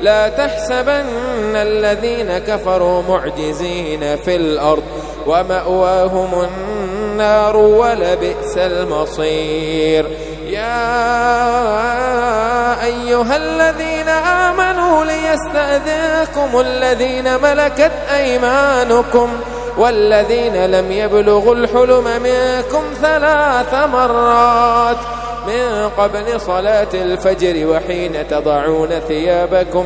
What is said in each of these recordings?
لا تحسبن الذين كفروا معجزين في الأرض ومأواهم النار ولبئس المصير. يا أيها الذين آمنوا ليستأذنكم الذين ملكت أيمانكم والذين لم يبلغوا الحلم منكم 3 مرات من قبل صلاة الفجر وحين تضعون ثيابكم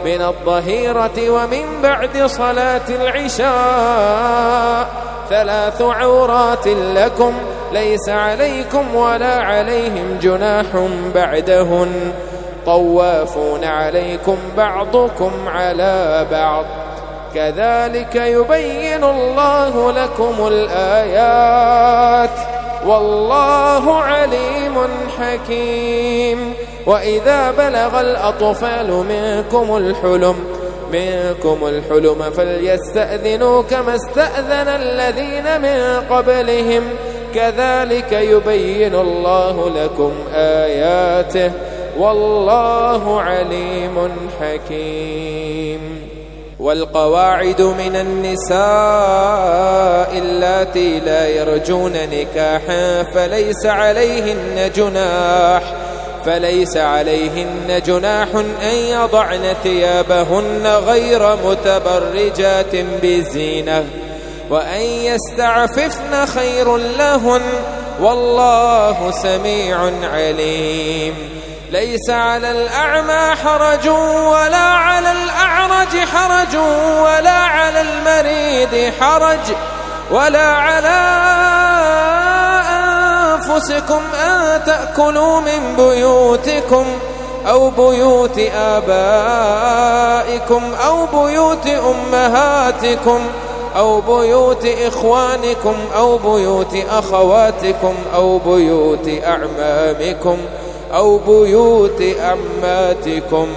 من الظهيرة ومن بعد صلاة العشاء 3 عورات لكم ليس عليكم ولا عليهم جناح بعدهن طوافون عليكم بعضكم على بعض كذلك يبين الله لكم الآيات والله عليم حكيم. وإذا بلغ الأطفال منكم الحلم فليستأذنوا كما استأذن الذين من قبلهم كذلك يبين الله لكم آياته والله عليم حكيم. والقواعد من النساء اللاتي لا يرجون نكاحا فليس عليهن جناح أن يضعن ثيابهن غير متبرجات بزينة وأن يستعففن خير لهن والله سميع عليم. ليس على الأعمى حرج ولا على الأعرج حرج ولا على المريض حرج ولا على أنفسكم أن تأكلوا من بيوتكم أو بيوت آبائكم أو بيوت أمهاتكم أو بيوت إخوانكم أو بيوت أخواتكم أو بيوت أعمامكم أو بيوت أماتكم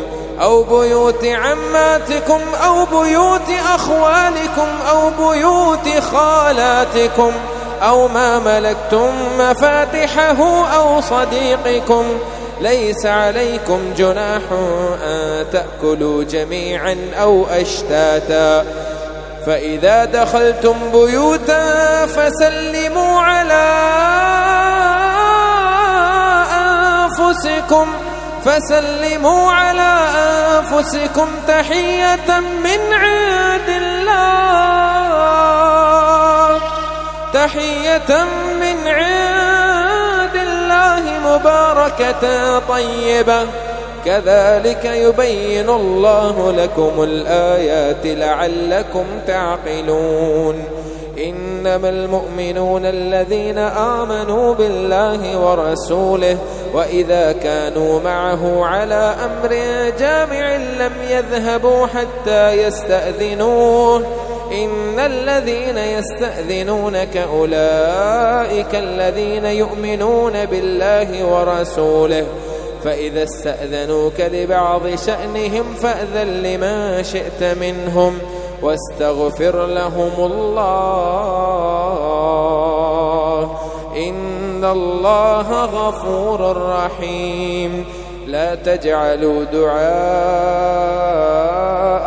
أو بيوت عماتكم أو بيوت أخوالكم أو بيوت خالاتكم أو ما ملكتم مفاتحه أو صديقكم. ليس عليكم جناح أن تأكلوا جميعا أو أشتاتا فإذا دخلتم بيوتا فسلموا على أنفسكم تحية من عند الله مباركة طيبة كذلك يبين الله لكم الآيات لعلكم تعقلون. إنما المؤمنون الذين آمنوا بالله ورسوله وإذا كانوا معه على أمر جامع لم يذهبوا حتى يستأذنوه. إن الذين يستأذنونك أولئك الذين يؤمنون بالله ورسوله فإذا استأذنوك لبعض شأنهم فأذن لما شئت منهم واستغفر لهم الله إن الله غفور رحيم. لا تجعلوا دعاء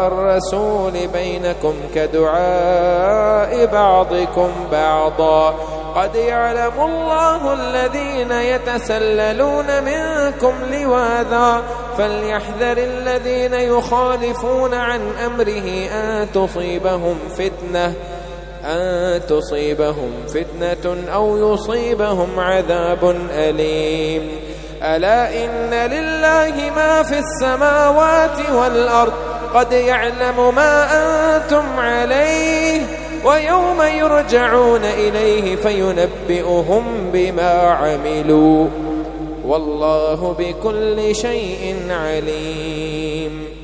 الرسول بينكم كدعاء بعضكم بعضا قد يعلم الله الذين يتسللون منكم لواذا فليحذر الذين يخالفون عن أمره أن تصيبهم فتنة أو يصيبهم عذاب أليم. ألا إن لله ما في السماوات والأرض قد يعلم ما أنتم عليه ويوم يرجعون إليه فينبئهم بما عملوا والله بكل شيء عليم.